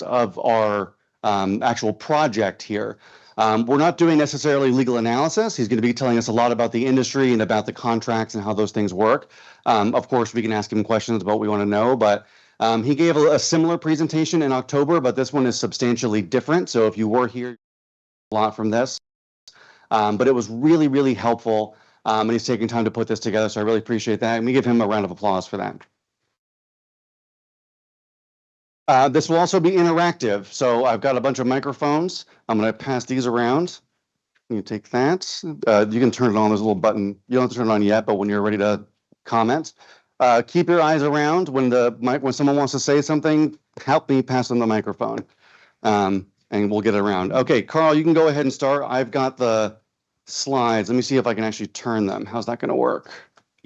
of our actual project here. We're not doing necessarily legal analysis. He's going to be telling us a lot about the industry and about the contracts and how those things work. Of course, we can ask him questions about what we want to know, but he gave a similar presentation in October, but this one is substantially different. So if you were here, a lot from this, but it was really, really helpful, and he's taking time to put this together. So I really appreciate that, and we give him a round of applause for that. This will also be interactive. So I've got a bunch of microphones. I'm going to pass these around. You take that. You can turn it on. There's a little button. You don't have to turn it on yet, but when you're ready to comment, keep your eyes around. When someone wants to say something, help me pass them the microphone, and we'll get it around. Okay, Carl, you can go ahead and start. I've got the slides. Let me see if I can actually turn them. How's that going to work?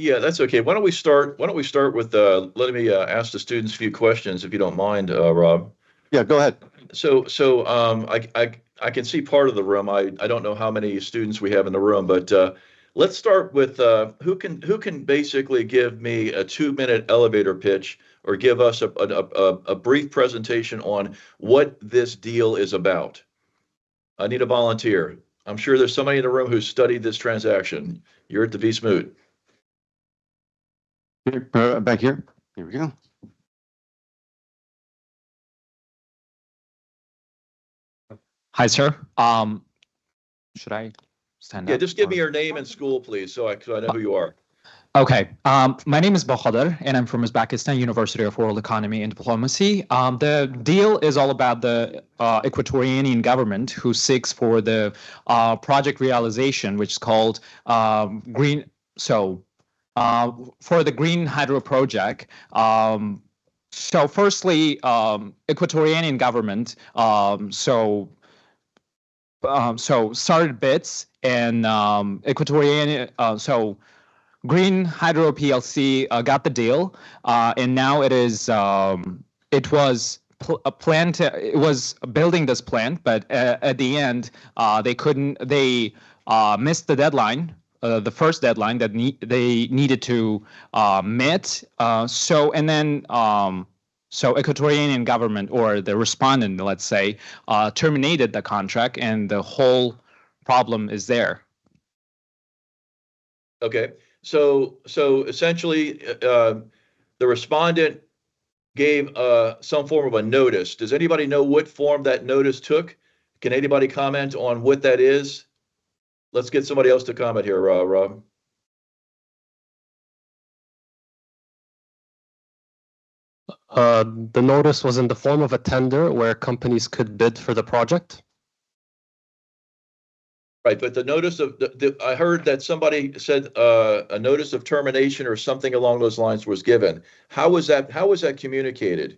Yeah, that's okay. Why don't we start with letting me ask the students a few questions, if you don't mind, Rob? Yeah, go ahead. So I can see part of the room. I don't know how many students we have in the room, but let's start with who can basically give me a 2-minute elevator pitch or give us a brief presentation on what this deal is about. I need a volunteer. I'm sure there's somebody in the room who's studied this transaction. You're at the pre-moot. Back here. Here we go. Hi, sir. Should I stand up? Yeah, just give me your name and school, please, so I know who you are. Okay. My name is Bahadur, and I'm from Uzbekistan University of World Economy and Diplomacy. The deal is all about the Equatorianian government who seeks for the project realization, which is called green. So for the green hydro project. So firstly, Equatorianian government so started bids, and Equatorian so Green Hydro PLC got the deal, and now it is it was a plant. It was building this plant, but at the end they couldn't. They missed the deadline. The first deadline that they needed to meet. So Equatorianian government, or the respondent, let's say, terminated the contract, and the whole problem is there. Okay, so essentially, the respondent gave some form of a notice. Does anybody know what form that notice took? Can anybody comment on what that is? Let's get somebody else to comment here, Rob. The notice was in the form of a tender where companies could bid for the project. Right, but the notice of I heard that somebody said a notice of termination or something along those lines was given. How was that communicated?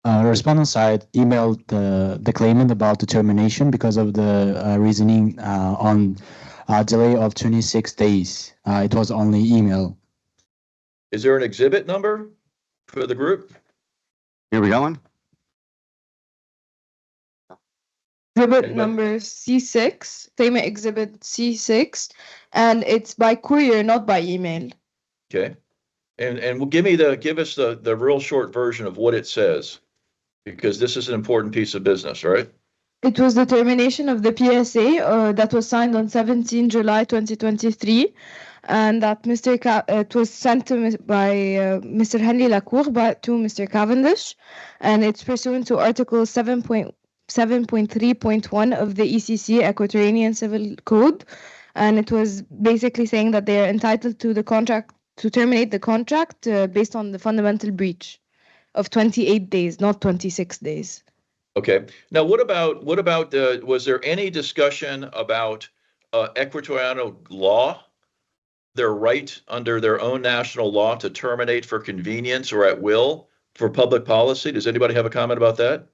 Respondent side emailed the claimant about the termination because of the reasoning on delay of 26 days. It was only email. Is there an exhibit number for the group? Here we go. One. Exhibit number C6, claimant exhibit C6, and it's by courier, not by email. Okay, and give us the real short version of what it says, because this is an important piece of business, right? It was the termination of the PSA that was signed on 17 July 2023, and that it was sent by Mr. Henry Lacour to Mr. Cavendish, and it's pursuant to Article 7.3.1 of the ECC Equatorianian Civil Code, and it was basically saying that they are entitled to the contract to terminate the contract based on the fundamental breach of 28 days, not 26 days. Okay. Now, what about was there any discussion about Equatoriano law, their right under their own national law to terminate for convenience or at will for public policy? Does anybody have a comment about that?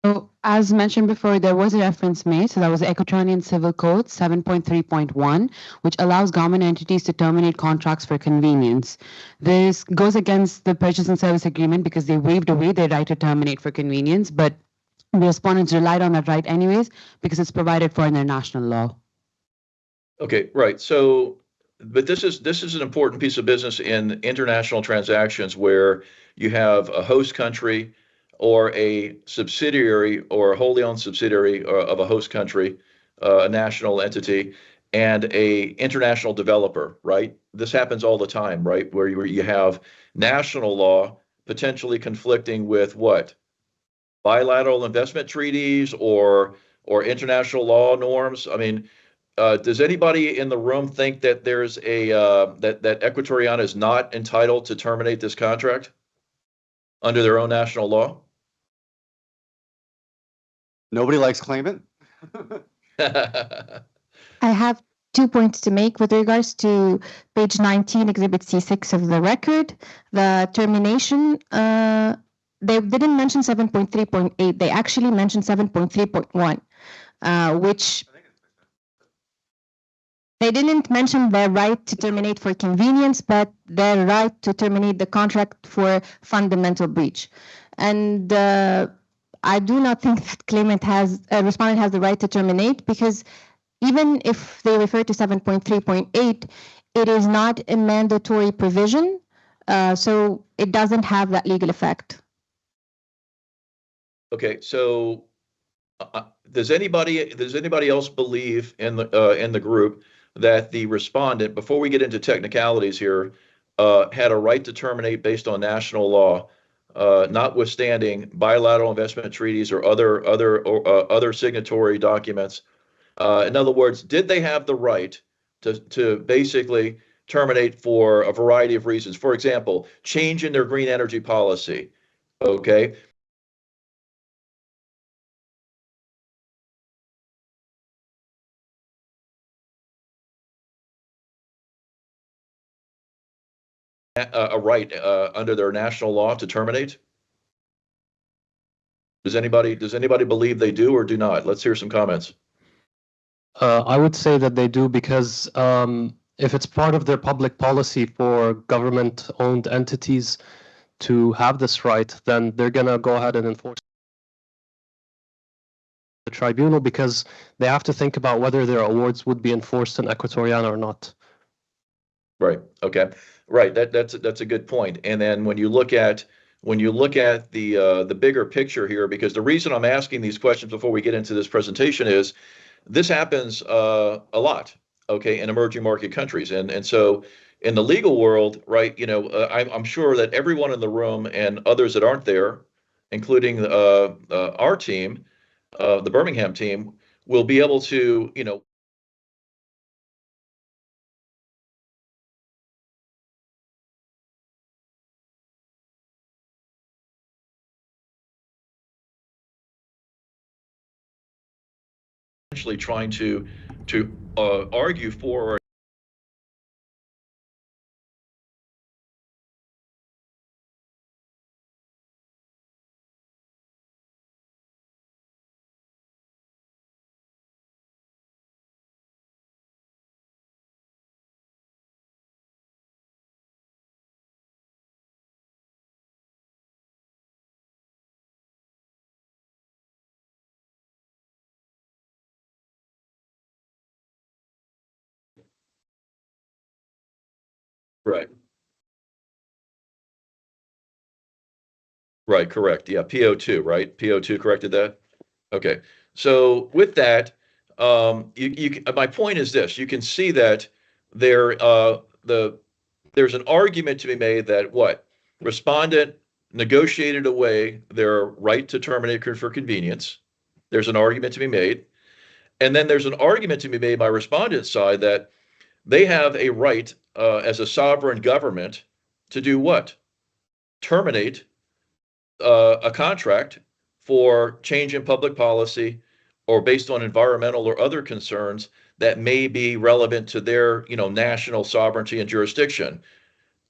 So, as mentioned before, there was a reference made. So that was the Equatorian Civil Code 7.3.1, which allows government entities to terminate contracts for convenience. This goes against the purchase and service agreement because they waived away their right to terminate for convenience, but the respondents relied on that right anyways because it's provided for in their national law. Okay, right. So, but this is an important piece of business in international transactions where you have a host country or a subsidiary or a wholly owned subsidiary of a host country, a national entity, and a international developer, right? This happens all the time, right? Where you have national law potentially conflicting with what? Bilateral investment treaties or international law norms. I mean, does anybody in the room think that there's a that Equatoriana is not entitled to terminate this contract under their own national law? Nobody likes claimant. I have 2 points to make with regards to page 19, Exhibit C6 of the record. The termination, they didn't mention 7.3.8. They actually mentioned 7.3.1, which they didn't mention their right to terminate for convenience, but their right to terminate the contract for fundamental breach. And I do not think that respondent has the right to terminate, because even if they refer to 7.3.8, it is not a mandatory provision, so it doesn't have that legal effect. Okay, so does anybody else believe in the group that the respondent, before we get into technicalities here, had a right to terminate based on national law, notwithstanding bilateral investment treaties or other signatory documents? In other words, did they have the right to basically terminate for a variety of reasons? For example, change in their green energy policy. Okay. A right under their national law to terminate? Does anybody believe they do or do not? Let's hear some comments. I would say that they do, because if it's part of their public policy for government-owned entities to have this right, then they're going to go ahead and enforce the tribunal, because they have to think about whether their awards would be enforced in Equatoriana or not. Right. Okay. Right. That's a good point. And then when you look at the bigger picture here, because the reason I'm asking these questions before we get into this presentation is this happens a lot, okay, in emerging market countries, and so in the legal world, right? I'm sure that everyone in the room and others that aren't there, including our team, the Birmingham team, will be able to, essentially trying to argue for. Right. Right, correct. Yeah, PO2, right? PO2 corrected that? Okay. So with that, my point is this: you can see that there's an argument to be made that what respondent negotiated away their right to terminate for convenience. There's an argument to be made, and then there's an argument to be made by respondent's side that they have a right as a sovereign government to do what? Terminate a contract for change in public policy or based on environmental or other concerns that may be relevant to their, national sovereignty and jurisdiction.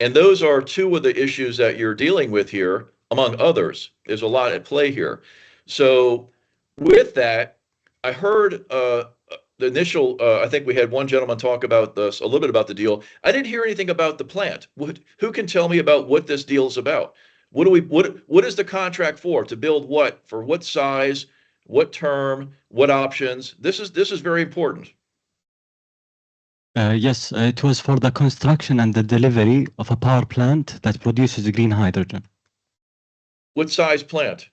And those are two of the issues that you're dealing with here, among others. There's a lot at play here. So with that, I heard the initial, I think we had one gentleman talk about this, a little bit about the deal. I didn't hear anything about the plant. Who can tell me about what this deal is about? What is the contract for? To build what? For what size? What term? What options? This is very important. Yes, it was for the construction and the delivery of a power plant that produces green hydrogen. What size plant?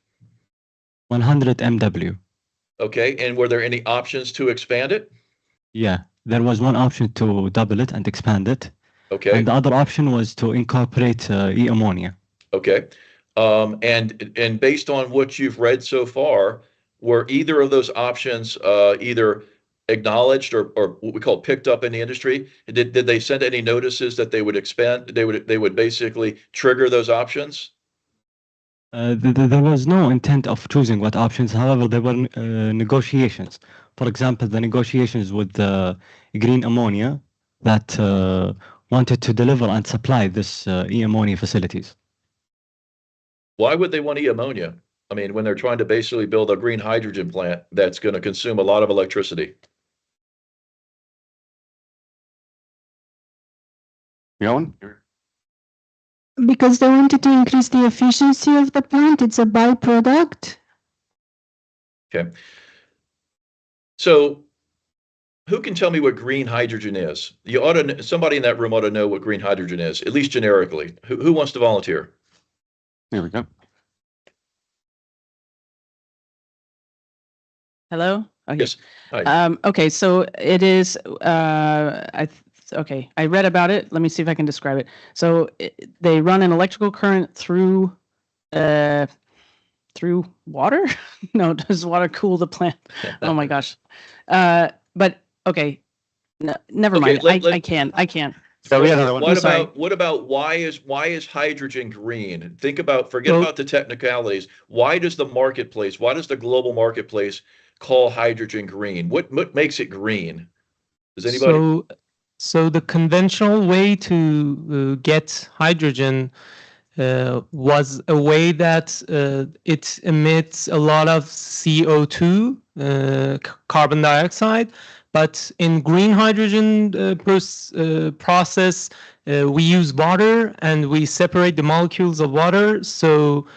100 MW. Okay, and were there any options to expand it? Yeah, there was one option to double it and expand it. Okay. And the other option was to incorporate e-ammonia. Okay. And based on what you've read so far, were either of those options either acknowledged or what we call picked up in the industry? Did they send any notices that they would expand? They would basically trigger those options? There was no intent of choosing what options. However, there were negotiations. For example, the negotiations with green ammonia that wanted to deliver and supply this e-ammonia facilities. Why would they want e-ammonia? I mean, when they're trying to basically build a green hydrogen plant that's going to consume a lot of electricity. Going? Because they wanted to increase the efficiency of the plant. It's a byproduct. Okay. So who can tell me what green hydrogen is? You ought to, somebody in that room ought to know what green hydrogen is, at least generically. Who wants to volunteer? There we go. Hello? Okay. Yes. Hi. Okay, so it is, okay, I read about it. Let me see if I can describe it. So they run an electrical current through water? No, does water cool the plant? Oh my gosh. But okay, no, never Okay, mind. I can't. So we had another one. What about why is hydrogen green? Forget about the technicalities. Why does the marketplace, why does the global marketplace call hydrogen green? What makes it green? Does anybody? So the conventional way to get hydrogen was a way that it emits a lot of CO2, carbon dioxide. But in green hydrogen process, we use water and we separate the molecules of water. So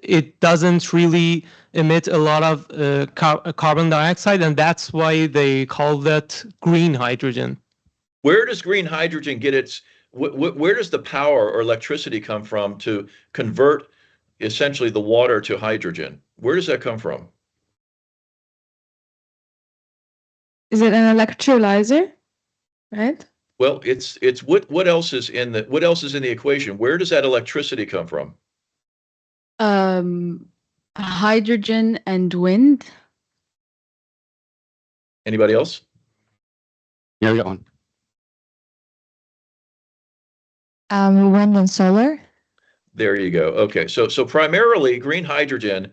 it doesn't really emit a lot of carbon dioxide. And that's why they call that green hydrogen. Where does green hydrogen get its, where does the power or electricity come from to convert essentially the water to hydrogen? Where does that come from? Is it an electrolyzer? Right? Well, it's what else is in the equation? Where does that electricity come from? Hydrogen and wind. Anybody else? Yeah, we got one. Wind and solar. There you go. Okay, so primarily green hydrogen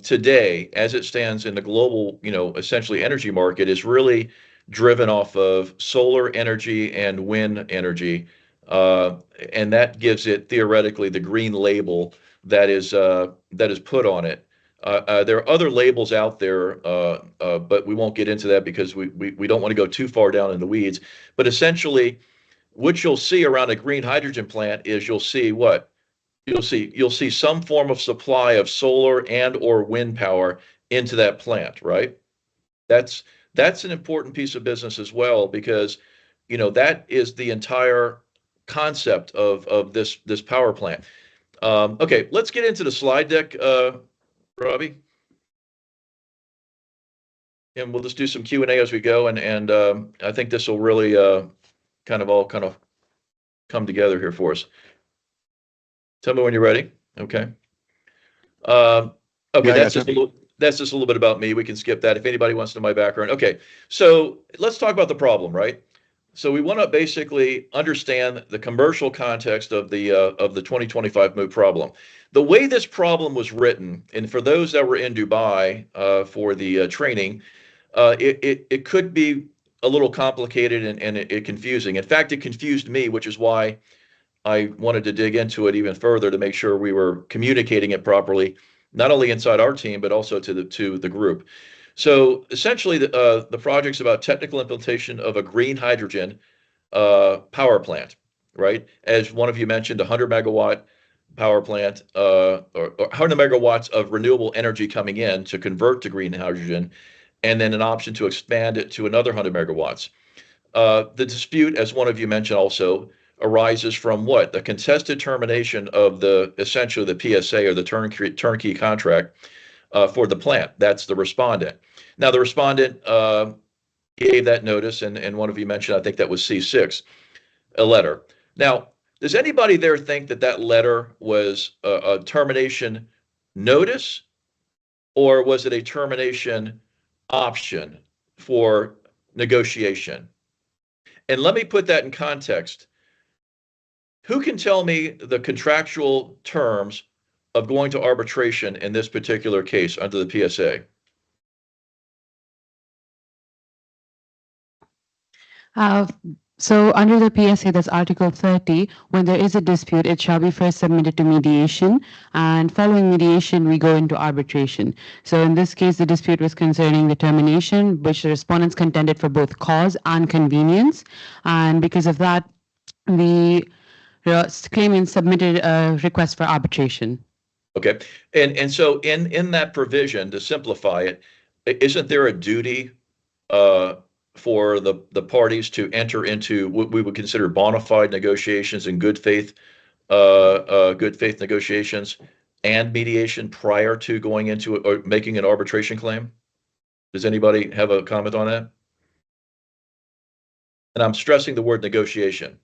today, as it stands in the global, essentially energy market, is really driven off of solar energy and wind energy, and that gives it theoretically the green label that is put on it. There are other labels out there, but we won't get into that because we don't want to go too far down in the weeds. But essentially, what you'll see around a green hydrogen plant is you'll see what? You'll see some form of supply of solar and or wind power into that plant, right? That's an important piece of business as well, because that is the entire concept of this power plant. Okay, let's get into the slide deck, Robbie, and we'll just do some Q&A as we go, and I think this will really kind of come together here for us. Tell me when you're ready. Okay. Okay, Yeah, that's just a little bit about me. We can skip that if anybody wants to know my background. Okay, so let's talk about the problem, right? So we want to basically understand the commercial context of the 2025 moot problem. The way this problem was written, and for those that were in Dubai for the training, it could be a little complicated and it confusing. In fact, it confused me, which is why I wanted to dig into it even further to make sure we were communicating it properly, not only inside our team, but also to the group. So essentially, the project's about technical implementation of a green hydrogen power plant, right? As one of you mentioned, 100 megawatt power plant, or 100 megawatts of renewable energy coming in to convert to green hydrogen, and then an option to expand it to another 100 megawatts. The dispute, as one of you mentioned also, arises from what? The contested termination of essentially the PSA or the turnkey contract for the plant. That's the respondent. Now, the respondent gave that notice, and one of you mentioned, I think that was C6, a letter. Now, does anybody there think that that letter was a termination notice, or was it a termination option for negotiation? And let me put that in context. Who can tell me the contractual terms of going to arbitration in this particular case under the PSA? So under the PSA, that's Article 30, when there is a dispute, it shall be first submitted to mediation, and following mediation, we go into arbitration. So in this case, the dispute was concerning the termination, which the respondents contended for both cause and convenience, and because of that, the claimant submitted a request for arbitration. Okay, and so in that provision, to simplify it, isn't there a duty for the parties to enter into what we would consider bona fide negotiations and good faith negotiations and mediation prior to going into or making an arbitration claim? Does anybody have a comment on that? And I'm stressing the word negotiation.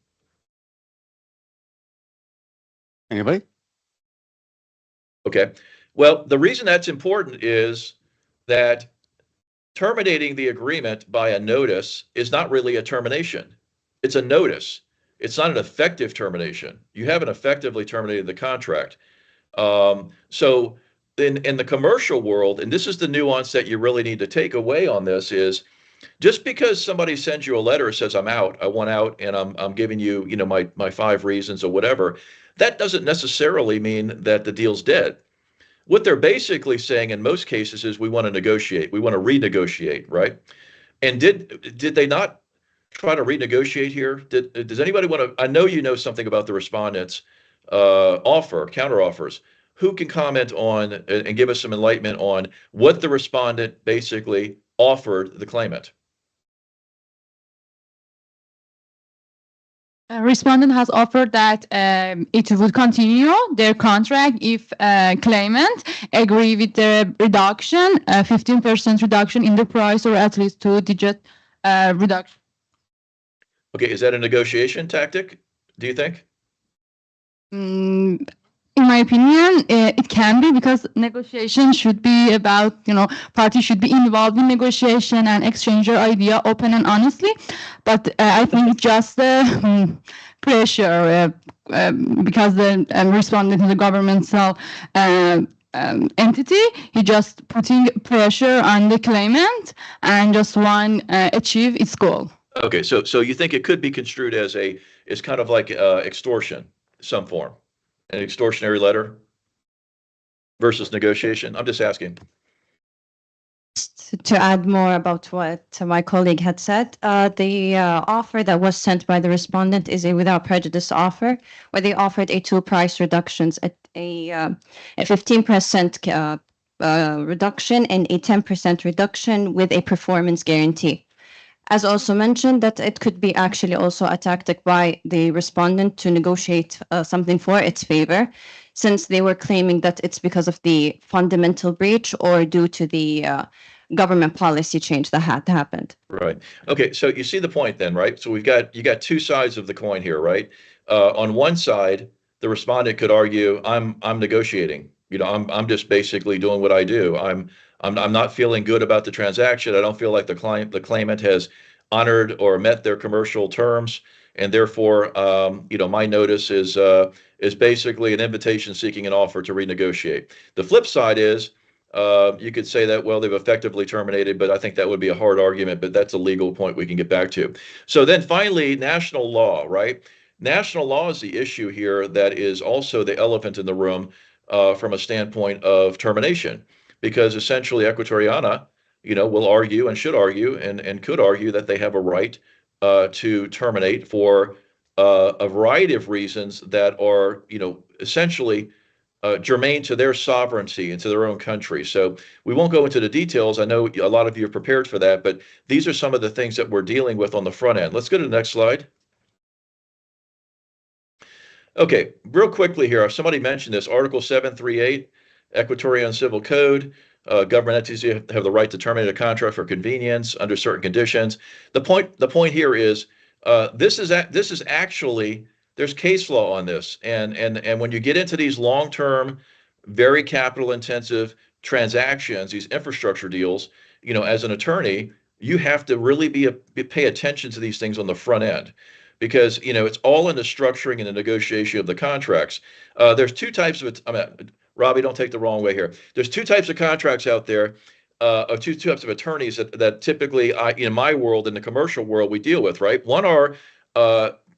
Anybody? Okay. Well, the reason that's important is that terminating the agreement by a notice is not really a termination. It's a notice. It's not an effective termination. You haven't effectively terminated the contract. So in the commercial world, and this is the nuance that you really need to take away on this, is just because somebody sends you a letter that says I'm out, I want out, and I'm giving you, my 5 reasons or whatever, that doesn't necessarily mean that the deal's dead. What they're basically saying in most cases is we want to negotiate, we want to renegotiate, right? And did they not try to renegotiate here? Does anybody want to? I know you know something about the respondents' counter offers. Who can comment on and give us some enlightenment on what the respondent basically offered the claimant? Respondent has offered that it would continue their contract if claimant agree with the reduction, 15% reduction in the price, or at least 2-digit reduction. Okay, is that a negotiation tactic, do you think? In my opinion, it can be, because negotiation should be about, parties should be involved in negotiation and exchange their idea open and honestly. But I think just pressure, because the respondent is a governmental entity, he just putting pressure on the claimant and just want achieve its goal. Okay, so you think it could be construed as kind of like extortion, some form? An extortionary letter versus negotiation? I'm just asking. To add more about what my colleague had said, the offer that was sent by the respondent is a without prejudice offer, where they offered a 2 price reductions, at a 15% reduction and a 10% reduction with a performance guarantee. As also mentioned, that it could be actually also a tactic by the respondent to negotiate something for its favor, since they were claiming that it's because of the fundamental breach or due to the government policy change that had happened. Right. Okay, so you see the point then, right? So you got 2 sides of the coin here, right? On one side, the respondent could argue, I'm negotiating. I'm just basically doing what I do. I'm not feeling good about the transaction. I don't feel like the claimant has honored or met their commercial terms, and therefore, my notice is basically an invitation seeking an offer to renegotiate. The flip side is, you could say that, well, they've effectively terminated, but I think that would be a hard argument, but that's a legal point we can get back to. So then finally, national law, right? National law is the issue here that is also the elephant in the room from a standpoint of termination. Because essentially Equatoriana, will argue and should argue and could argue that they have a right to terminate for a variety of reasons that are, essentially germane to their sovereignty and to their own country. So we won't go into the details. I know a lot of you are prepared for that, but these are some of the things that we're dealing with on the front end. Let's go to the next slide. Okay, real quickly here, somebody mentioned this, Article 738, Equatorial Civil Code. Government entities have the right to terminate a contract for convenience under certain conditions. The point here is this is actually, there's case law on this, and when you get into these long-term, very capital-intensive transactions, these infrastructure deals, as an attorney, you have to really pay attention to these things on the front end, because it's all in the structuring and the negotiation of the contracts. There's two types of Robbie, don't take the wrong way here. There's two types of contracts out there, or two types of attorneys that typically in my world, in the commercial world, we deal with, right? One are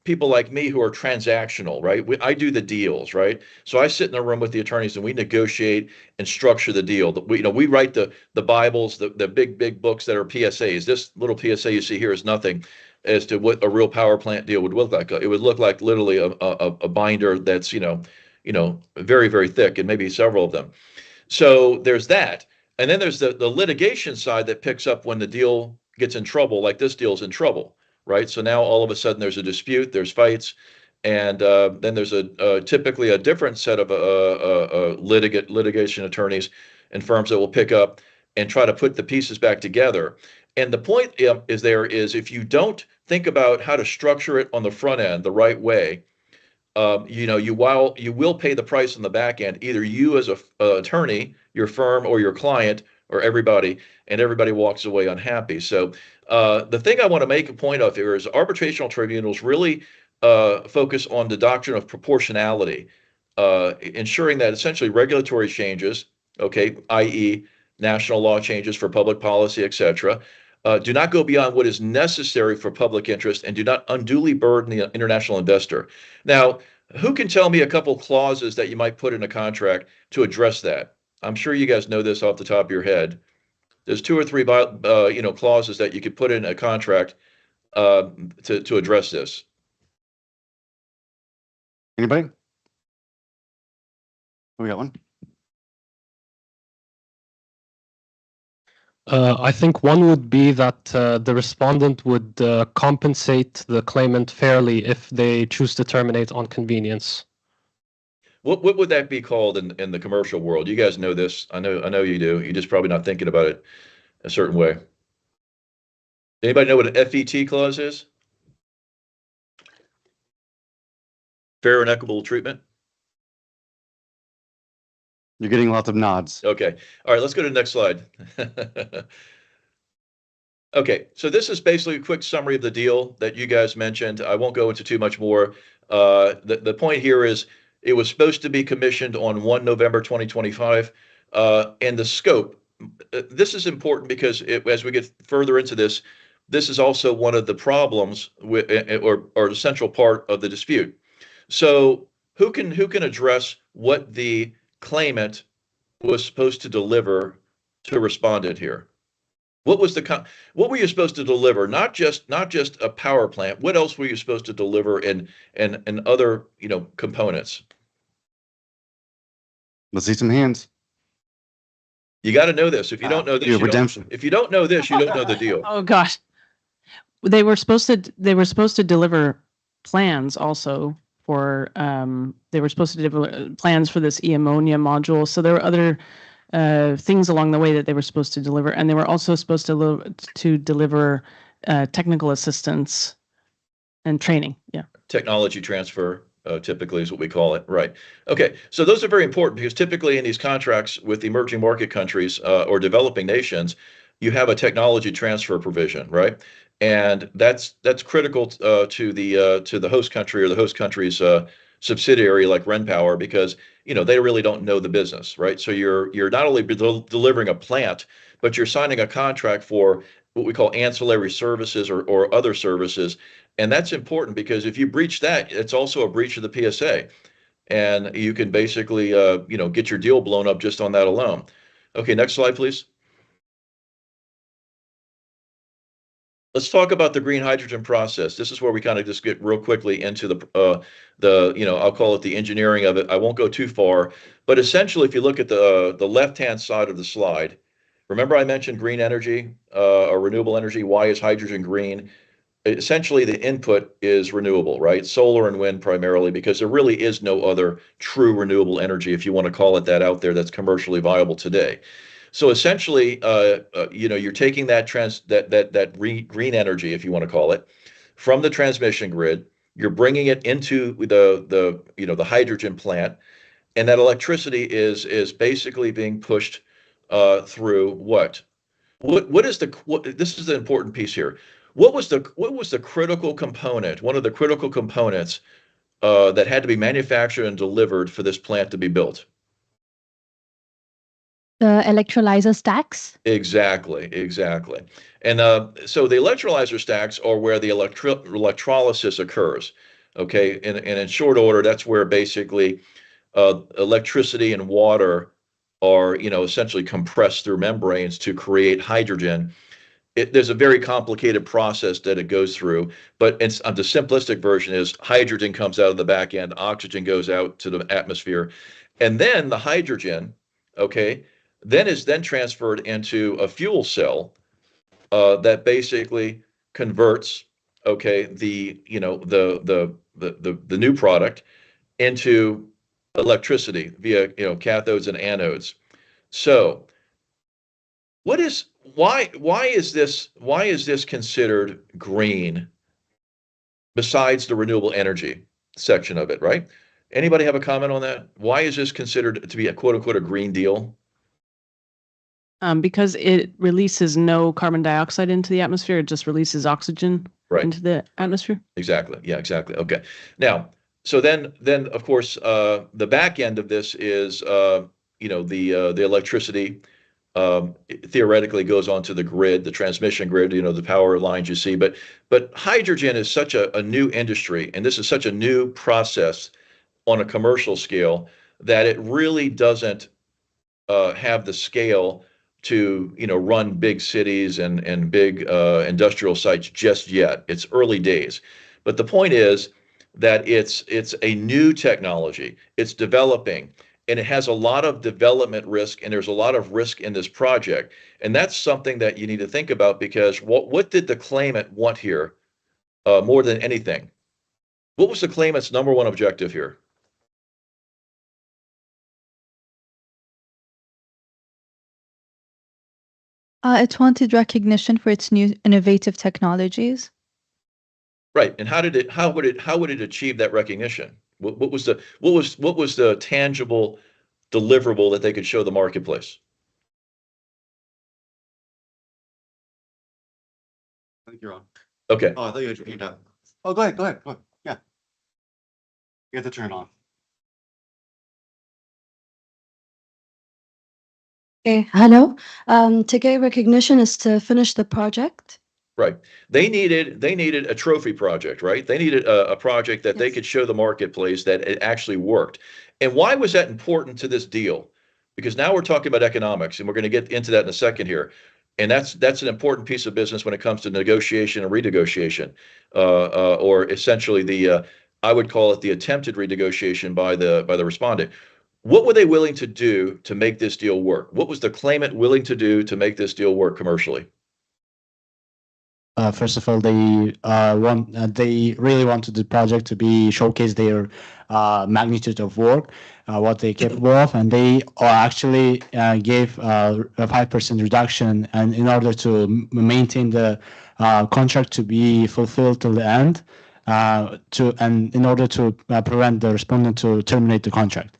people like me who are transactional, right? I do the deals, right? So I sit in a room with the attorneys and we negotiate and structure the deal. We write the Bibles, the big books that are PSAs. This little PSA you see here is nothing as to what a real power plant deal would look like. It would look like literally a binder that's very, very thick, and maybe several of them. So there's that. And then there's the litigation side that picks up when the deal gets in trouble, like this deal's in trouble, right? So now all of a sudden there's a dispute, there's fights, and then there's typically a different set of litigation attorneys and firms that will pick up and try to put the pieces back together. And the point is if you don't think about how to structure it on the front end the right way, you will pay the price on the back end, either you as a attorney, your firm, or your client, or everybody, and everybody walks away unhappy. So the thing I want to make a point of here is arbitrational tribunals really focus on the doctrine of proportionality, ensuring that essentially regulatory changes, okay, i.e. national law changes for public policy, etc., do not go beyond what is necessary for public interest and do not unduly burden the international investor. Now, who can tell me a couple clauses that you might put in a contract to address that? I'm sure you guys know this off the top of your head. There's two or three clauses that you could put in a contract to address this. Anybody? We got one. I think one would be that the respondent would compensate the claimant fairly if they choose to terminate on convenience. What would that be called in the commercial world? You guys know this. I know you do. You're just probably not thinking about it a certain way. Anybody know what an FET clause is? Fair and equitable treatment. You're getting lots of nods. Okay. All right, let's go to the next slide. Okay, so this is basically a quick summary of the deal that you guys mentioned. I won't go into too much more. The point here is it was supposed to be commissioned on 1 November 2025, and the scope. This is important because as we get further into this, this is also one of the problems or the central part of the dispute. So who can address what the claimant was supposed to deliver to respondent here? What were you supposed to deliver? Not just a power plant. What else were you supposed to deliver in other components? Let's see some hands. You got to know this. If you don't know this, if you don't know this, you don't know the deal. Oh gosh, they were supposed to deliver plans also for they were supposed to deliver plans for this e-ammonia module. So there were other things along the way that they were supposed to deliver, and they were also supposed to deliver technical assistance and training. Yeah, technology transfer. Typically is what we call it, right? Okay, so those are very important because typically in these contracts with emerging market countries or developing nations, you have a technology transfer provision, right? And that's critical to the host country or the host country's subsidiary like RenPower, because they really don't know the business, right? So you're not only delivering a plant, but you're signing a contract for what we call ancillary services or other services. And that's important because if you breach that, it's also a breach of the PSA. And you can basically, get your deal blown up just on that alone. Okay, next slide, please. Let's talk about the green hydrogen process. This is where we kind of just get real quickly into I'll call it the engineering of it. I won't go too far, but essentially, if you look at the left-hand side of the slide, remember I mentioned green energy, or renewable energy. Why is hydrogen green? Essentially, the input is renewable, right? Solar and wind primarily, because there really is no other true renewable energy, if you want to call it that, out there that's commercially viable today. So essentially, you're taking that green energy, if you want to call it, from the transmission grid. You're bringing it into the hydrogen plant, and that electricity is basically being pushed through what? This is the important piece here. What was the critical component? One of the critical components that had to be manufactured and delivered for this plant to be built. The electrolyzer stacks. Exactly. And so the electrolyzer stacks are where the electrolysis occurs. Okay, and in short order, that's where basically electricity and water are, essentially compressed through membranes to create hydrogen. There's a very complicated process that it goes through, but the simplistic version is hydrogen comes out of the back end, oxygen goes out to the atmosphere, and then the hydrogen, okay, then is transferred into a fuel cell that basically converts, okay, the new product into electricity via cathodes and anodes. So why is this considered green besides the renewable energy section of it, right? Anybody have a comment on that? Why is this considered to be a quote unquote a green deal? Because it releases no carbon dioxide into the atmosphere, it just releases oxygen into the atmosphere. Exactly. Yeah, exactly. Okay. Now, so then of course, the back end of this is the electricity theoretically goes onto the grid, the transmission grid, the power lines you see. But hydrogen is such a new industry, and this is such a new process on a commercial scale that it really doesn't have the scale to run big cities and big industrial sites just yet. It's early days. But the point is that it's a new technology. It's developing, and it has a lot of development risk, and there's a lot of risk in this project. And that's something that you need to think about, because what did the claimant want here more than anything? What was the claimant's number one objective here? It wanted recognition for its new innovative technologies. Right. And how would it achieve that recognition? What was the tangible deliverable that they could show the marketplace? I think you're on. Okay. Oh, I thought you had your hand up. Oh, go ahead. Yeah. You have to turn it on. Okay, hello. To get recognition is to finish the project. Right. They needed a trophy project, right? They needed a project that they could show the marketplace that it actually worked. And why was that important to this deal? Because now we're talking about economics, and we're going to get into that in a second here. And that's an important piece of business when it comes to negotiation and renegotiation, or essentially I would call it the attempted renegotiation by the respondent. What were they willing to do to make this deal work? What was the claimant willing to do to make this deal work commercially? First of all, they really wanted the project to showcase their magnitude of work, what they capable of, and they actually gave a 5% reduction, and in order to maintain the contract to be fulfilled till the end, and in order to prevent the respondent to terminate the contract.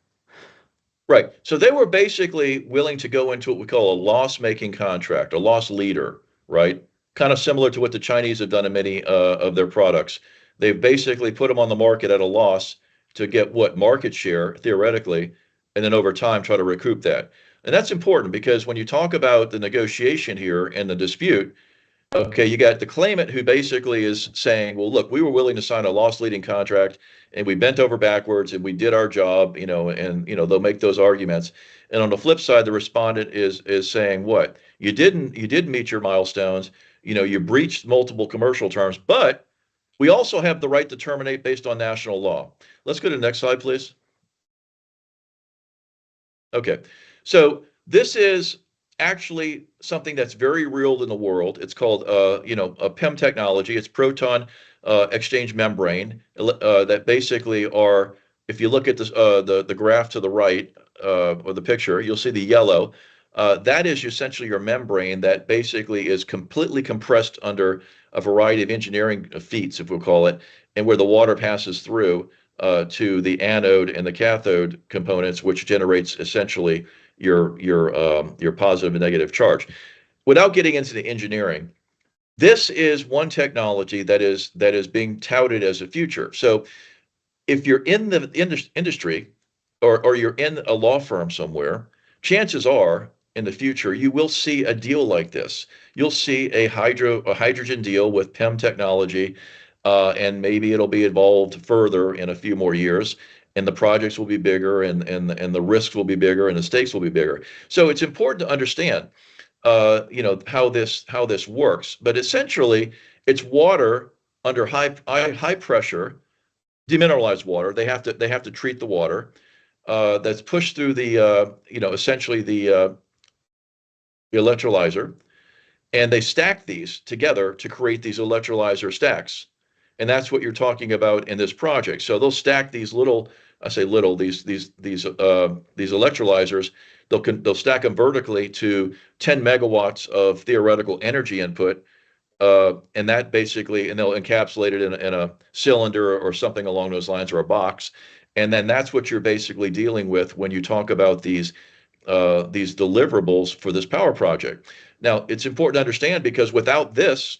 Right. So they were basically willing to go into what we call a loss-making contract, a loss leader, right? Kind of similar to what the Chinese have done in many of their products. They've basically put them on the market at a loss to get market share, theoretically, and then over time try to recoup that. And that's important, because when you talk about the negotiation here and the dispute, okay, you got the claimant who basically is saying, well, look, we were willing to sign a loss-leading contract, and we bent over backwards, and we did our job, and they'll make those arguments. And on the flip side, the respondent is saying, what? You didn't meet your milestones. you breached multiple commercial terms, but we also have the right to terminate based on national law. Let's go to the next slide, please. Okay, so this is actually something that's very real in the world. It's called, a PEM technology. It's proton exchange membrane that basically are, if you look at this, the graph to the right or the picture, you'll see the yellow. That is essentially your membrane that basically is completely compressed under a variety of engineering feats, if we'll call it, and where the water passes through to the anode and the cathode components, which generates essentially your positive and negative charge. Without getting into the engineering, this is one technology that is being touted as a future. So if you're in the industry or you're in a law firm somewhere, chances are in the future you will see a deal like this. You'll see a hydrogen deal with PEM technology, and maybe it'll be evolved further in a few more years, and the projects will be bigger, and the risks will be bigger, and the stakes will be bigger. So it's important to understand, how this works. But essentially, it's water under high pressure, demineralized water. They have to treat the water that's pushed through the essentially the electrolyzer, and they stack these together to create these electrolyzer stacks. And that's what you're talking about in this project. So they'll stack these little, I say little, these electrolyzers. They'll stack them vertically to 10 megawatts of theoretical energy input, and that basically, and they'll encapsulate it in a cylinder or something along those lines, or a box. And then that's what you're basically dealing with when you talk about these deliverables for this power project. Now, it's important to understand, because without this,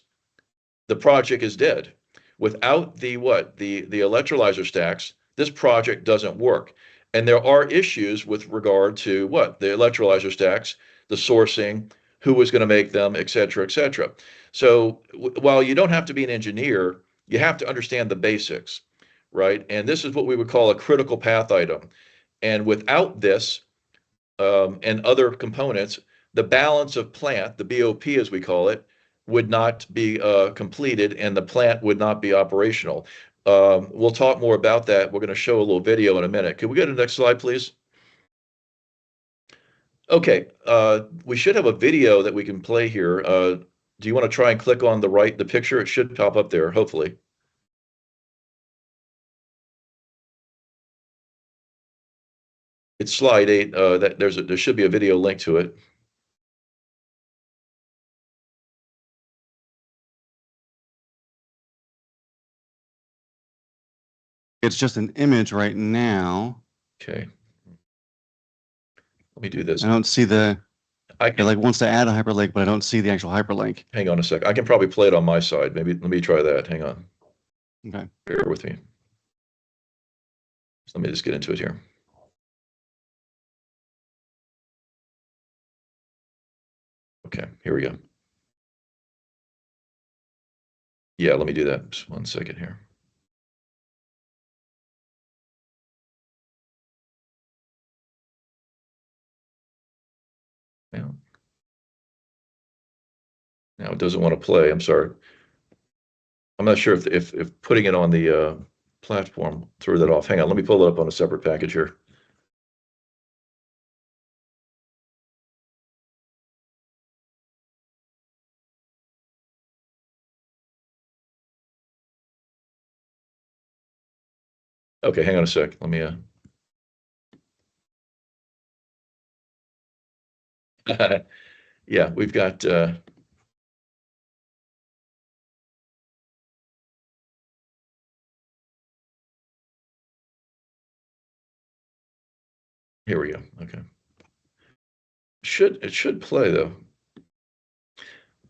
the project is dead. Without the electrolyzer stacks, this project doesn't work. And there are issues with regard to the electrolyzer stacks, the sourcing, who was going to make them, et cetera, et cetera. So while you don't have to be an engineer, you have to understand the basics, right? And this is what we would call a critical path item. And without this, and other components, the balance of plant, the BOP as we call it, would not be completed, and the plant would not be operational. We'll talk more about that. We're going to show a little video in a minute. Could we go to the next slide, please? Okay, we should have a video that we can play here. Do you want to try and click on the picture? It should pop up there, hopefully. It's slide 8. There should be a video link to it. It's just an image right now. Okay. Let me do this. I don't see it wants to add a hyperlink, but I don't see the actual hyperlink. Hang on a sec. I can probably play it on my side. Maybe let me try that. Hang on. Okay. Bear with me. So let me just get into it here. Okay, here we go. Yeah, let me do that. Just 1 second here. Now it doesn't want to play. I'm sorry. I'm not sure if putting it on the platform threw that off. Hang on, let me pull it up on a separate package here. Okay, hang on a sec. Let me yeah, we've got here we go. Okay. It should play though.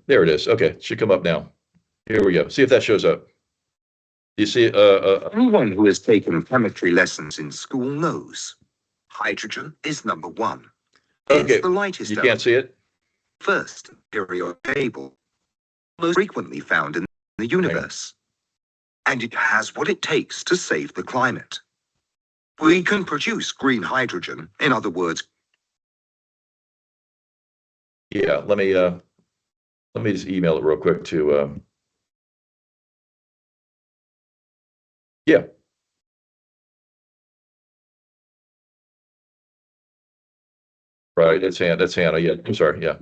There it is. Okay, it should come up now. Here we go. See if that shows up. You see, anyone who has taken chemistry lessons in school knows hydrogen is number 1. Okay, it's the lightest you can't see it? First periodic table, most frequently found in the universe. And it has what it takes to save the climate. We can produce green hydrogen, in other words. Yeah, let me Let me just email it real quick to, yeah. Right, that's Hannah, yeah, I'm sorry, yeah.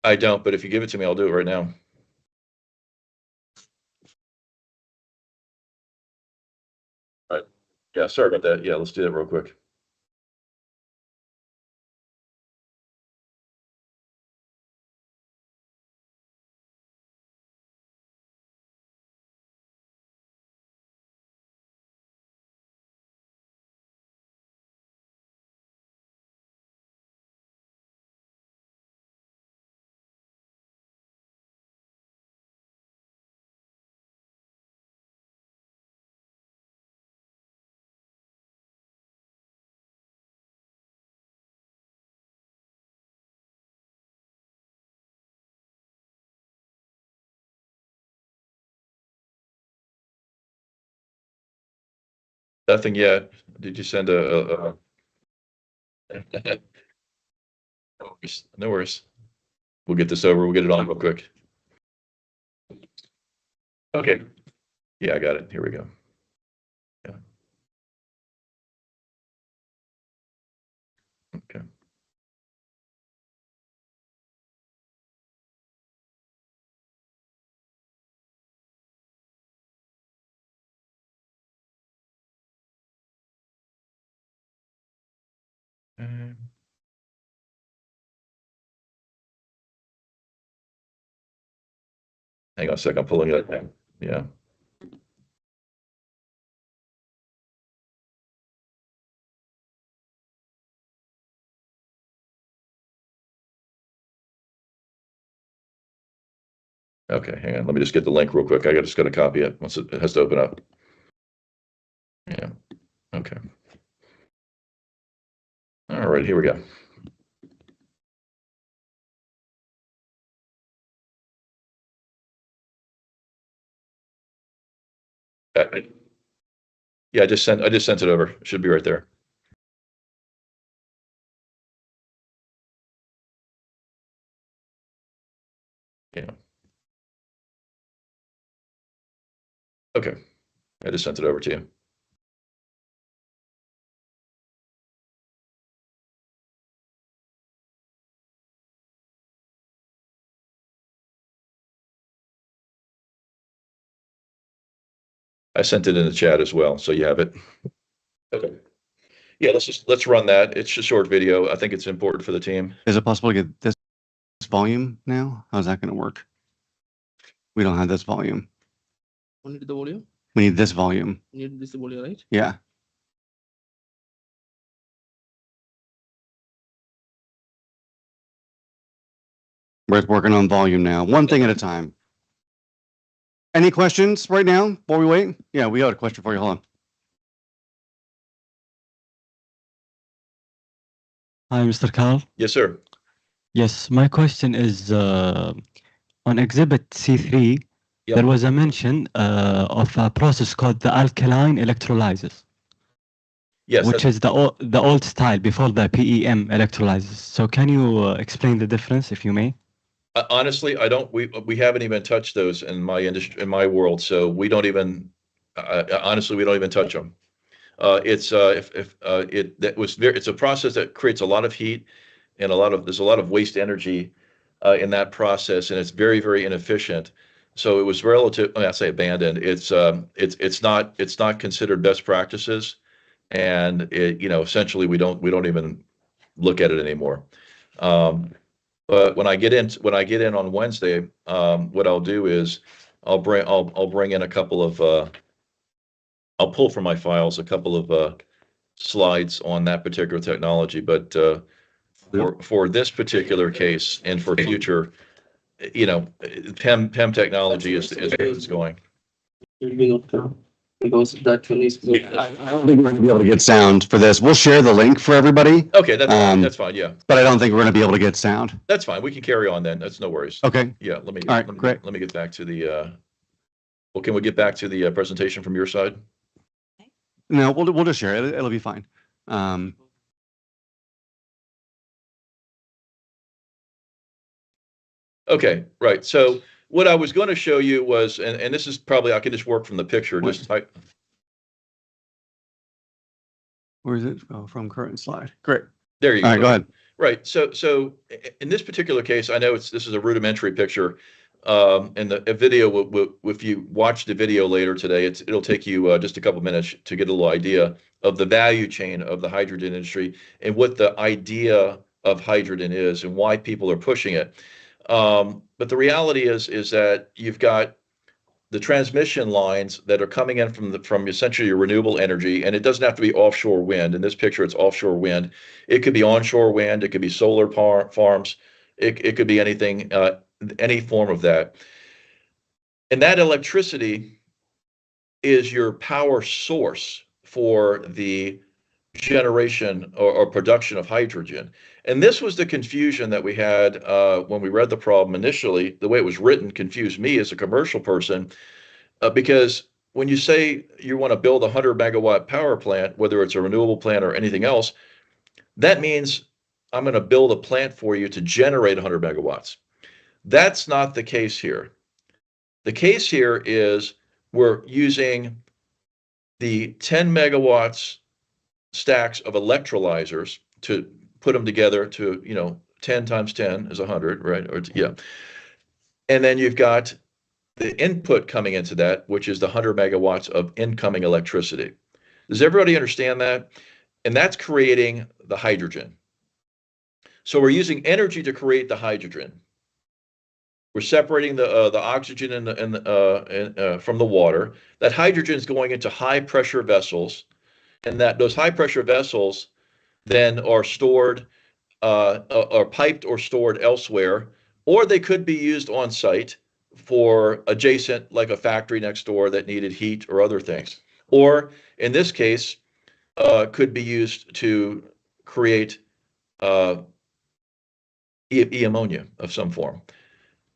I don't, but if you give it to me, I'll do it right now. All right, yeah, sorry about that. Yeah, let's do that real quick. Nothing yet. Did you send a No worries, no worries. We'll get this over. We'll get it on real quick. Okay. Yeah, I got it. Here we go. Yeah. Okay. Hang on a second, I'm pulling it up. Yeah. Okay, hang on. Let me just get the link real quick. Just got to copy it once it has to open up. Yeah. Okay. All right, here we go. Yeah, I just sent it over. It should be right there. Yeah. Okay. I just sent it over to you. I sent it in the chat as well, so you have it. Okay. Yeah, let's run that. It's a short video. I think it's important for the team. Is it possible to get this volume now? How's that going to work? We don't have this volume. We need the volume. We need this volume. You need this volume, right? Yeah. We're working on volume now. One thing at a time. Any questions right now while we wait? Yeah, we got a question for you. Hold on. Hi, Mr. Carl. Yes, sir. Yes, my question is on Exhibit C3, Yep. there was a mention of a process called the alkaline electrolysis, Yes, which is the old style before the PEM electrolysis. So can you explain the difference, if you may? honestly, I don't. We haven't even touched those in my industry, in my world. So we don't even. Honestly, we don't even touch them. It's a process that creates a lot of heat and there's a lot of waste energy in that process, and it's very, very inefficient. So it was I say abandoned. It's not considered best practices, and essentially we don't even look at it anymore. But when I get in on Wednesday, what I'll do is I'll bring in a couple of I'll pull from my files a couple of slides on that particular technology. But for this particular case and for future, PEM technology is where it's going. Because that one is. I don't think we're going to be able to get sound for this. We'll share the link for everybody. Okay, that's fine. That's fine. Yeah. But I don't think we're going to be able to get sound. That's fine. We can carry on then. That's no worries. Okay. Yeah. All right, great. Let me get back to the Well, can we get back to the presentation from your side? No, we'll just share it. It'll be fine. Okay, right. So what I was going to show you was, and this is probably, I can just work from the picture, What? just type. Where is it? Oh, from current slide. Great. There you go. All right, go ahead. Right. So in this particular case, I know this is a rudimentary picture. And the video, if you watch the video later today, it'll take you just a couple minutes to get a little idea of the value chain of the hydrogen industry and what the idea of hydrogen is and why people are pushing it. But the reality is that you've got the transmission lines that are coming in from essentially your renewable energy, and it doesn't have to be offshore wind. In this picture, it's offshore wind. It could be onshore wind. It could be solar farms. It could be anything, any form of that. And that electricity is your power source for the generation or production of hydrogen. And this was the confusion that we had when we read the problem initially. The way it was written confused me as a commercial person, because when you say you want to build a 100 megawatt power plant, whether it's a renewable plant or anything else, that means I'm going to build a plant for you to generate 100 megawatts. That's not the case here. The case here is we're using the 10 megawatts stacks of electrolyzers to put them together to, 10 times 10 is 100, right? Or yeah. And then you've got the input coming into that, which is the 100 megawatts of incoming electricity. Does everybody understand that? And that's creating the hydrogen. So we're using energy to create the hydrogen. We're separating the oxygen from the water. That hydrogen is going into high pressure vessels, and that those high pressure vessels then are stored, are piped or stored elsewhere, or they could be used on site for adjacent, like a factory next door that needed heat or other things. Or in this case, could be used to create ammonia of some form.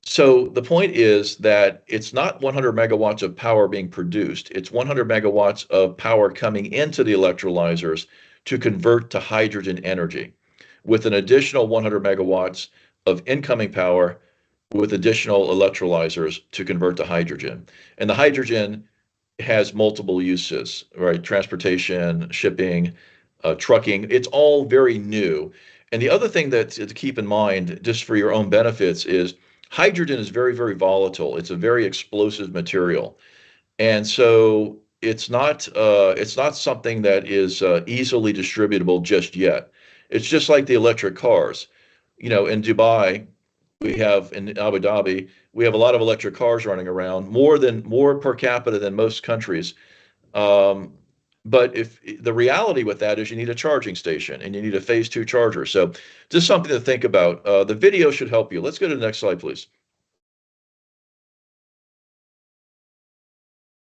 So the point is that it's not 100 megawatts of power being produced. It's 100 megawatts of power coming into the electrolyzers to convert to hydrogen energy, with an additional 100 megawatts of incoming power with additional electrolyzers to convert to hydrogen. And the hydrogen has multiple uses, right? Transportation, shipping, trucking. It's all very new. And the other thing that to keep in mind, just for your own benefits, is hydrogen is very, very volatile. It's a very explosive material. And so it's not something that is easily distributable just yet. It's just like the electric cars. In Dubai, in Abu Dhabi, we have a lot of electric cars running around, more per capita than most countries. But if the reality with that is you need a charging station and you need a phase 2 charger. So just something to think about. The video should help you. Let's go to the next slide, please.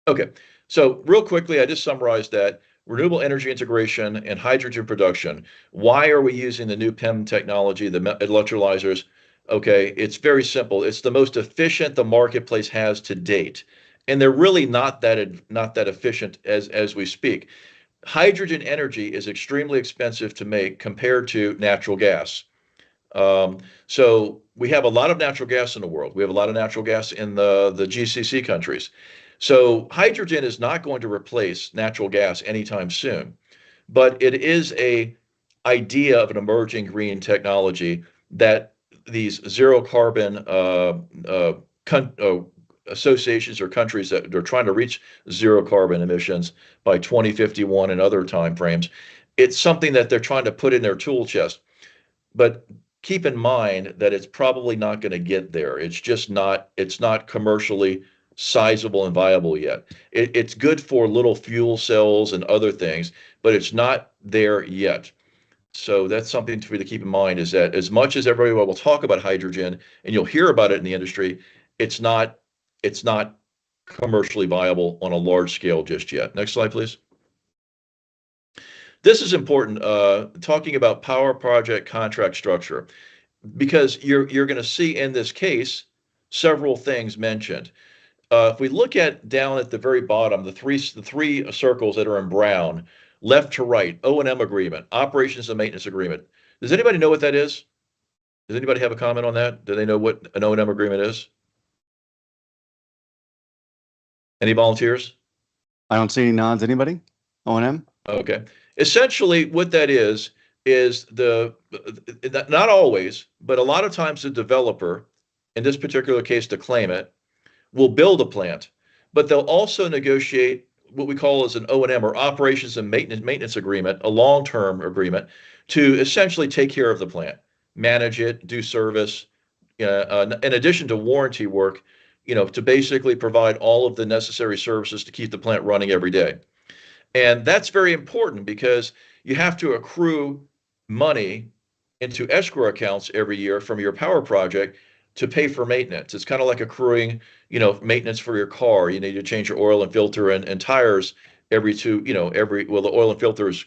Okay, so real quickly, I just summarized that renewable energy integration and hydrogen production. Why are we using the new PEM technology, the electrolyzers? Okay, it's very simple. It's the most efficient the marketplace has to date, and they're really not that efficient as we speak. Hydrogen energy is extremely expensive to make compared to natural gas. So we have a lot of natural gas in the world. We have a lot of natural gas in the GCC countries. So hydrogen is not going to replace natural gas anytime soon, but it is an idea of an emerging green technology that these zero carbon associations or countries that are trying to reach zero carbon emissions by 2051 and other timeframes. It's something that they're trying to put in their tool chest. But keep in mind that it's probably not going to get there. It's not commercially sizable and viable yet. It's good for little fuel cells and other things, but it's not there yet. So that's something for you to keep in mind, is that as much as everybody will talk about hydrogen and you'll hear about it in the industry, it's not commercially viable on a large scale just yet. Next slide, please. This is important, talking about power project contract structure, because you're going to see in this case several things mentioned. if we look at down at the very bottom, the three circles that are in brown, left to right, O&M agreement, operations and maintenance agreement. Does anybody know what that is? Does anybody have a comment on that? Do they know what an O&M agreement is? Any volunteers? I don't see any nods. Anybody? O&M? Okay. Essentially, what that is not always, but a lot of times the developer, in this particular case, the claimant, will build a plant, but they'll also negotiate what we call as an O&M or operations and maintenance agreement, a long-term agreement to essentially take care of the plant, manage it, do service, in addition to warranty work, to basically provide all of the necessary services to keep the plant running every day. And that's very important because you have to accrue money into escrow accounts every year from your power project to pay for maintenance. It's kind of like accruing, maintenance for your car. You need to change your oil and filter and tires every the oil and filter is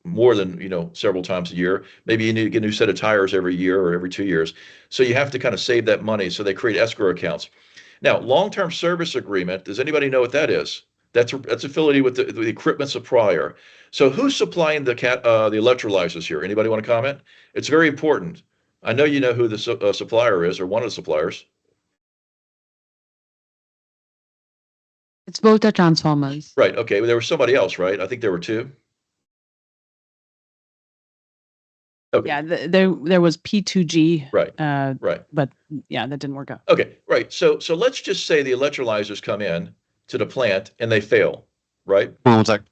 more than, several times a year. Maybe you need to get a new set of tires every year or every 2 years. So you have to kind of save that money. So they create escrow accounts. Now, long-term service agreement, does anybody know what that is? That's affiliated with the equipment supplier. So who's supplying the electrolyzers here? Anybody want to comment? It's very important. I know you know who the supplier is, or one of the suppliers. It's Volta Transformers. Right. Okay. Well, there was somebody else, right? I think there were two. Okay. Yeah, there was P2G. Right. Right. But yeah, that didn't work out. Okay. Right. So let's just say the electrolyzers come in to the plant and they fail, right? Hold on one sec.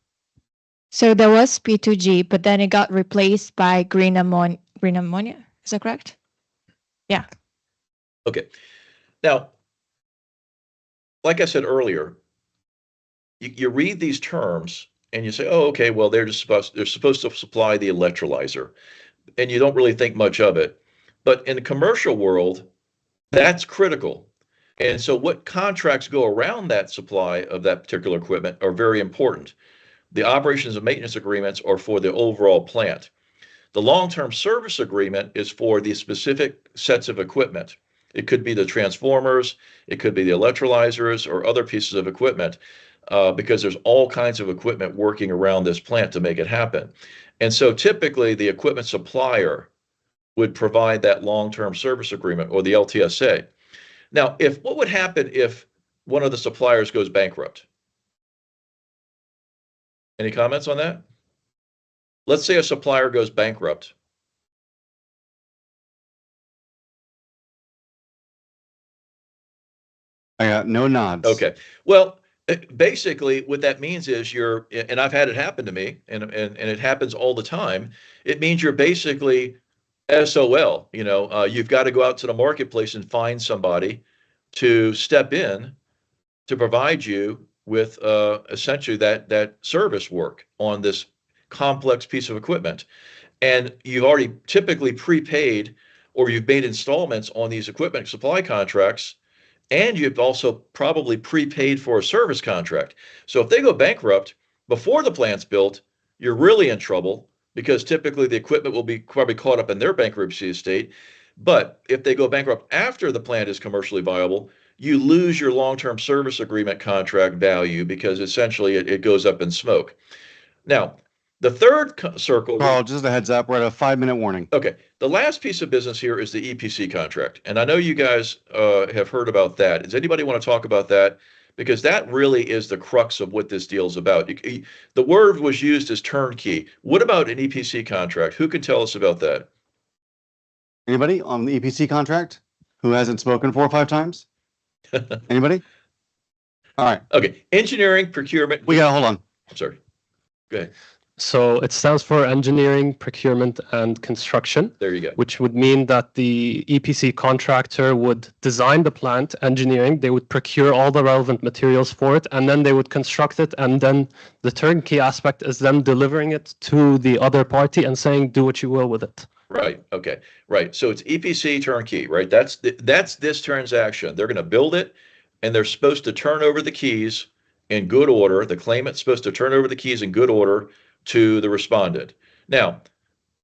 So there was P2G, but then it got replaced by green ammonia. Is that correct? Yeah. Okay. Now, like I said earlier, you read these terms and you say, oh, okay, well, they're supposed to supply the electrolyzer, and you don't really think much of it. But in the commercial world, that's critical. And so what contracts go around that supply of that particular equipment are very important. The operations and maintenance agreements are for the overall plant. The long-term service agreement is for the specific sets of equipment. It could be the transformers, it could be the electrolyzers or other pieces of equipment, because there's all kinds of equipment working around this plant to make it happen. And so typically the equipment supplier would provide that long-term service agreement, or the LTSA. Now, what would happen if one of the suppliers goes bankrupt? Any comments on that? Let's say a supplier goes bankrupt. I got no nods. Okay. Well, basically what that means is and I've had it happen to me, and it happens all the time. It means you're basically SOL. You've got to go out to the marketplace and find somebody to step in to provide you with essentially that service work on this complex piece of equipment. And you've already typically prepaid, or you've made installments on these equipment supply contracts, and you've also probably prepaid for a service contract. So if they go bankrupt before the plant's built, you're really in trouble, because typically the equipment will be probably caught up in their bankruptcy estate. But if they go bankrupt after the plant is commercially viable, you lose your long-term service agreement contract value, because essentially it goes up in smoke. Now, the third circle. Carl, just a heads up, we're at a 5-minute warning. Okay. The last piece of business here is the EPC contract. And I know you guys have heard about that. Does anybody want to talk about that? Because that really is the crux of what this deal is about. The word was used as turnkey. What about an EPC contract? Who can tell us about that? Anybody on the EPC contract who hasn't spoken 4 or 5 times? Anybody? All right. Okay. Engineering, procurement. Hold on. I'm sorry. Go ahead. So it stands for engineering, procurement, and construction. There you go. Which would mean that the EPC contractor would design the plant, engineering, they would procure all the relevant materials for it, and then they would construct it, and then the turnkey aspect is them delivering it to the other party and saying, do what you will with it. Right. Okay. Right. So it's EPC turnkey, right? That's this transaction. They're going to build it, and they're supposed to turn over the keys in good order. The claimant's supposed to turn over the keys in good order to the respondent. Now,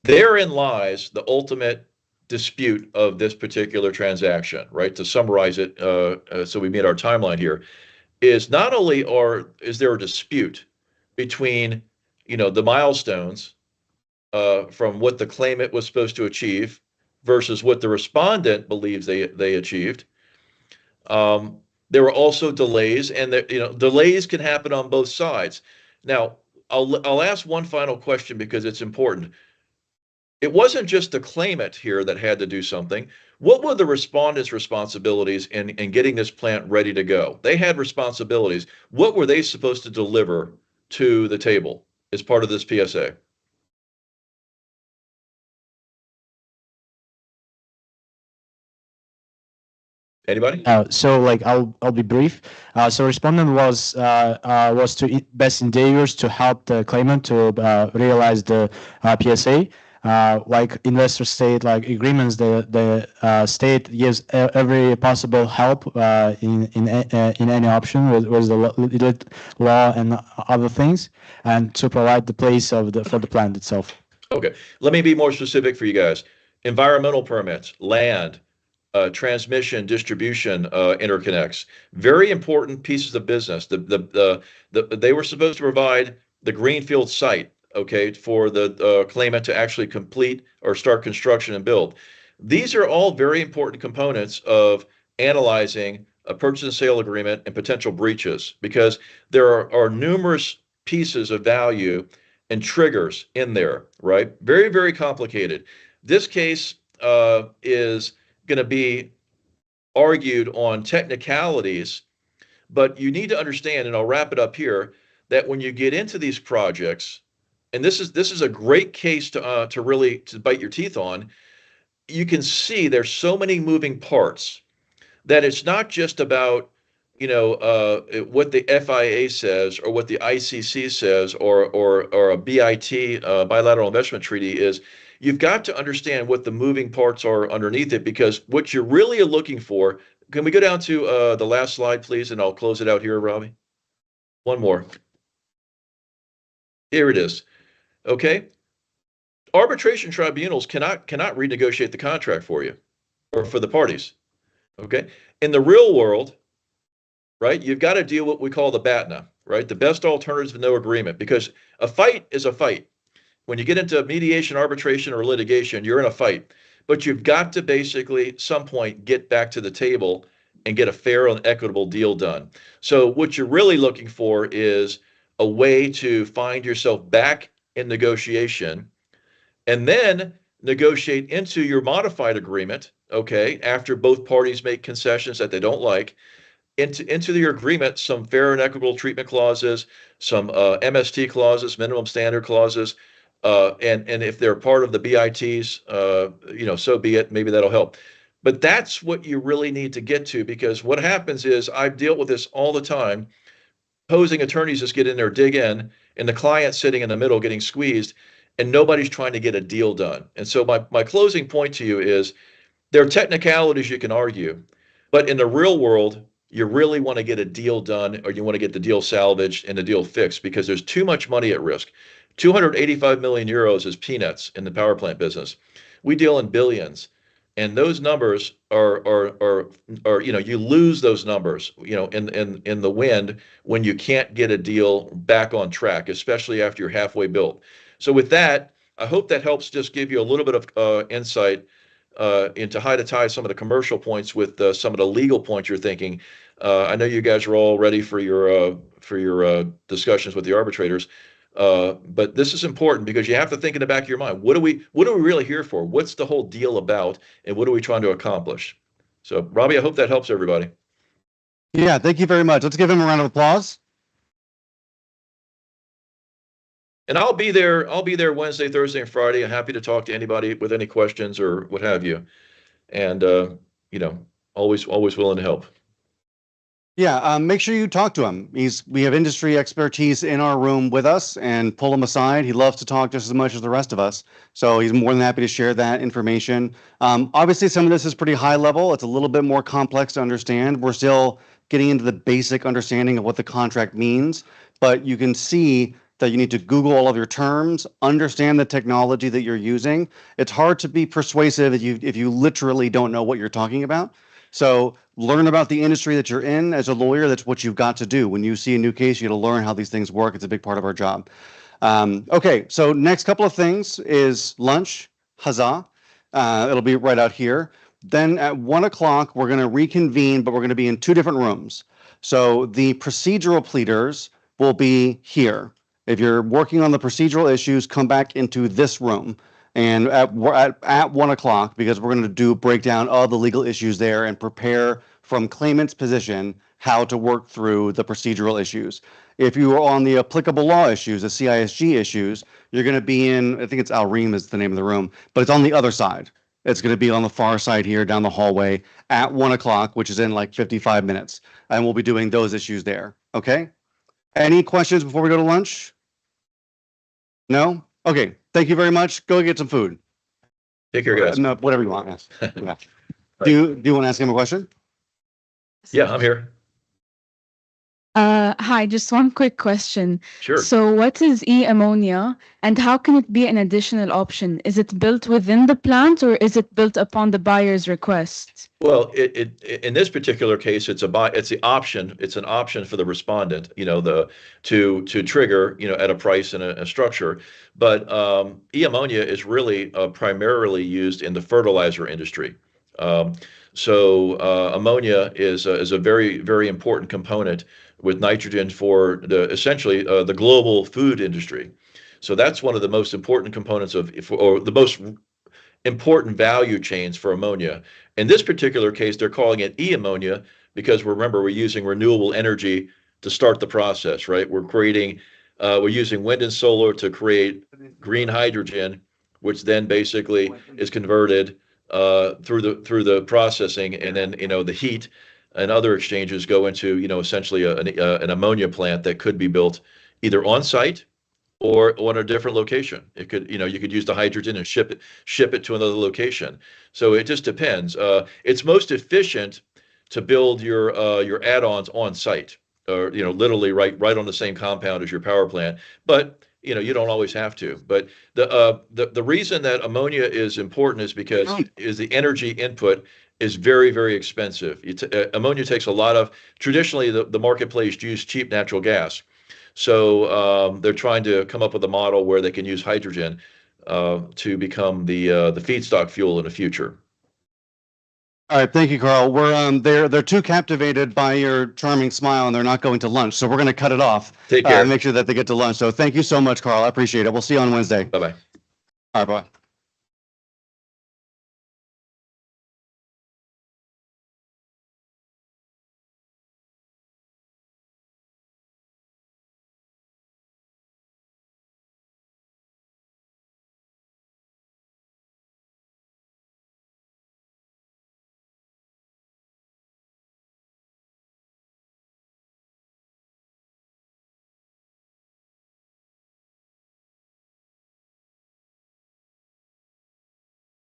therein lies the ultimate dispute of this particular transaction, right? To summarize it, so we meet our timeline here, is not only is there a dispute between, the milestones from what the claimant was supposed to achieve versus what the respondent believes they achieved. There were also delays, and delays can happen on both sides. Now, I'll ask one final question because it's important. It wasn't just the claimant here that had to do something. What were the respondents' responsibilities in getting this plant ready to go? They had responsibilities. What were they supposed to deliver to the table as part of this PSA? Anybody? So like I'll be brief. So respondent was to best endeavors to help the claimant to realize the PSA. Like investor state like agreements, the state gives every possible help in any option with the law and other things, and to provide the place for the plant itself. Okay, let me be more specific for you guys. Environmental permits, land, transmission, distribution interconnects, very important pieces of business. They were supposed to provide the greenfield site, okay, for the claimant to actually complete or start construction and build. These are all very important components of analyzing a purchase and sale agreement and potential breaches, because there are numerous pieces of value and triggers in there, right? Very, very complicated. This case is going to be argued on technicalities, but you need to understand, and I'll wrap it up here, that when you get into these projects, and this is a great case to really bite your teeth on, you can see there's so many moving parts that it's not just about what the FIA says or what the ICC says or a BIT bilateral investment treaty is. You've got to understand what the moving parts are underneath it, because what you're really looking for. Can we go down to the last slide, please, and I'll close it out here, Robbie? One more. Here it is. Okay. Arbitration tribunals cannot renegotiate the contract for you or for the parties. Okay. In the real world, right, you've got to deal with what we call the BATNA, right? The best alternative of no agreement, because a fight is a fight. When you get into mediation, arbitration, or litigation, you're in a fight. But you've got to basically, at some point, get back to the table and get a fair and equitable deal done. So what you're really looking for is a way to find yourself back in negotiation and then negotiate into your modified agreement, okay, after both parties make concessions that they don't like, into your agreement some fair and equitable treatment clauses, some MST clauses, minimum standard clauses, and if they're part of the BITs, so be it. Maybe that'll help. But that's what you really need to get to, because what happens is, I've dealt with this all the time. Opposing attorneys just get in there, dig in, and the client's sitting in the middle getting squeezed, and nobody's trying to get a deal done. And so my closing point to you is, there are technicalities you can argue, but in the real world, you really want to get a deal done, or you want to get the deal salvaged and the deal fixed, because there's too much money at risk. 285 million euros is peanuts in the power plant business. We deal in billions, and those numbers are you lose those numbers, in the wind when you can't get a deal back on track, especially after you're halfway built. So with that, I hope that helps just give you a little bit of insight into how to tie some of the commercial points with some of the legal points you're thinking. I know you guys are all ready for your discussions with the arbitrators. But this is important, because you have to think in the back of your mind, what are we really here for? What's the whole deal about, and what are we trying to accomplish? So, Robbie, I hope that helps everybody. Yeah, thank you very much. Let's give him a round of applause. And I'll be there Wednesday, Thursday, and Friday. I'm happy to talk to anybody with any questions or what have you. And always willing to help. Yeah, make sure you talk to him. We have industry expertise in our room with us, and pull him aside. He loves to talk just as much as the rest of us, so he's more than happy to share that information. Obviously, some of this is pretty high level. It's a little bit more complex to understand. We're still getting into the basic understanding of what the contract means, but you can see that you need to Google all of your terms, understand the technology that you're using. It's hard to be persuasive if you literally don't know what you're talking about. So learn about the industry that you're in. As a lawyer, that's what you've got to do. When you see a new case, you got to learn how these things work. It's a big part of our job. Okay, so next couple of things is lunch, huzzah. It'll be right out here. Then at 1 o'clock, we're going to reconvene, but we're going to be in 2 different rooms. So the procedural pleaders will be here. If you're working on the procedural issues, come back into this room. And at 1 o'clock, because we're going to do breakdown of the legal issues there and prepare from claimant's position how to work through the procedural issues. If you are on the applicable law issues, the CISG issues, you're going to be in, I think it's Al Reem is the name of the room, but it's on the other side. It's going to be on the far side here down the hallway at 1 o'clock, which is in like 55 minutes. And we'll be doing those issues there. Okay. Any questions before we go to lunch? No? Okay. Thank you very much. Go get some food. Take care, guys. No, whatever you want. Yeah. Do you want to ask him a question? Yeah, I'm here. Hi, just one quick question. Sure. So what is e-ammonia and how can it be an additional option? Is it built within the plant or is it built upon the buyer's request? Well, in this particular case, it's the option. It's an option for the respondent, to trigger, at a price and a structure. But e-ammonia is really primarily used in the fertilizer industry. So ammonia is a very, very important component with nitrogen for essentially the global food industry. So that's one of the most important components or the most important value chains for ammonia. In this particular case, they're calling it e-ammonia because remember, we're using renewable energy to start the process, right? We're using wind and solar to create green hydrogen, which then basically is converted through the processing, and then the heat and other exchanges go into essentially an ammonia plant that could be built either on site or on a different location. It could you could use the hydrogen and ship it to another location. So it just depends. It's most efficient to build your add-ons on site, or literally right on the same compound as your power plant. But you don't always have to. But the reason that ammonia is important is because the energy input is very, very expensive. Ammonia takes a lot of, traditionally the marketplace used cheap natural gas. So they're trying to come up with a model where they can use hydrogen to become the feedstock fuel in the future. All right, thank you, Carl. They're too captivated by your charming smile, and they're not going to lunch. So we're going to cut it off. Take care. Make sure that they get to lunch. So thank you so much, Carl. I appreciate it. We'll see you on Wednesday. Bye-bye. All right, bye.